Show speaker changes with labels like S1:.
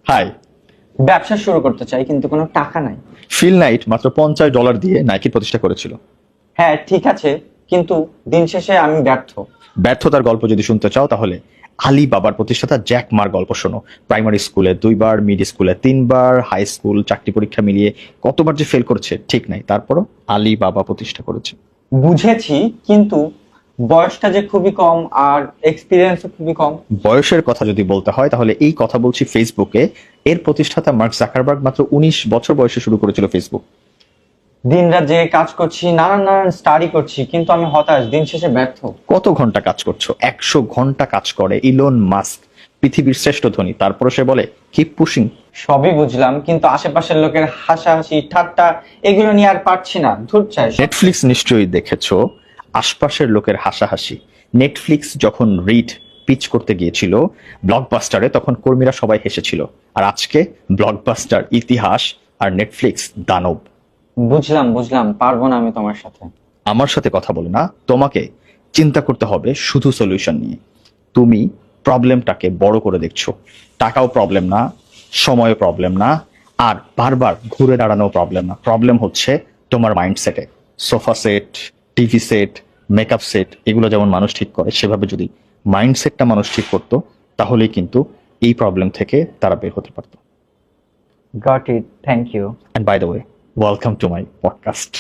S1: High.
S2: ব্যবসা শুরু করতে চাই কিন্তু কোনো টাকা নাই।
S1: ফিল নাইট মাত্র $50 দিয়ে নাইকি প্রতিষ্ঠা করেছিল।
S2: হ্যাঁ ঠিক আছে, কিন্তু দিন শেষে আমি ব্যর্থ।
S1: ব্যর্থতার গল্প যদি শুনতে চাও তাহলে আলী বাবার প্রতিষ্ঠাতা জ্যাক মার গল্প শোনো। প্রাইমারি স্কুলে 2বার, মিড স্কুলে 3বার, হাই স্কুল চাকরি পরীক্ষা মিলিয়ে কতবার যে ফেল করেছে ঠিক নাই, তারপরও আলী বাবা প্রতিষ্ঠা করেছে।
S2: বুঝেছি, কিন্তু বয়সটা যে খুবই কম আর এক্সপিরিয়েন্সও খুবই কম।
S1: বয়সের কথা যদি বলতে হয় তাহলে এই কথা বলছি ফেসবুকে। এর প্রতিষ্ঠাতা মার্ক জাকারবার্গ মাত্র 19 বছর বয়সে শুরু করেছিল ফেসবুক।
S2: দিন রাত জেগে কাজ করছি, নানান নানান স্টাডি করছি, কিন্তু আমি হতাশ, দিন শেষে ব্যর্থ।
S1: কত ঘন্টা কাজ করছো? 100 ঘন্টা কাজ করে ইলন মাস্ক, পৃথিবীর শ্রেষ্ঠ ধনী, তারপরে সে বলে কিপ পুশিং।
S2: সবই বুঝলাম, কিন্তু আশেপাশের লোকের হাসাহাসি ঠাট্টা এগুলো নিয়ে আর পারছি না, ধুর চাই সব।
S1: নেটফ্লিক্স নিশ্চয়ই দেখেছো আশপাশের লোকের হাসাহাসি। নেটফ্লিক্স যখন রিড পিচ করতে গিয়েছিল ব্লকবাস্টারে, তখন কর্মীরা সবাই হেসেছিল। আর আজকে ব্লকবাস্টার ইতিহাস আর নেটফ্লিক্স দানব।
S2: বুঝলাম বুঝলাম, পারবো না আমি তোমার সাথে।
S1: আমার সাথে কথা বলে না, তোমাকে চিন্তা করতে হবে শুধু সলিউশন নিয়ে। তুমি প্রবলেমটাকে বড় করে দেখছো। টাকাও প্রবলেম না, সময়ও প্রবলেম না, আর বারবার ঘুরে দাঁড়ানো প্রবলেম না। প্রবলেম হচ্ছে তোমার মাইন্ডসেটে। Sofa set, TV set, makeup set এগুলো যেমন মানুষ ঠিক করে, সেভাবে যদি মাইন্ডসেটটা মানুষ ঠিক করতো তাহলেই কিন্তু এই প্রবলেম থেকে তারা বের হতে পারতো।
S2: Got it, thank you.
S1: And by the way, welcome to my podcast.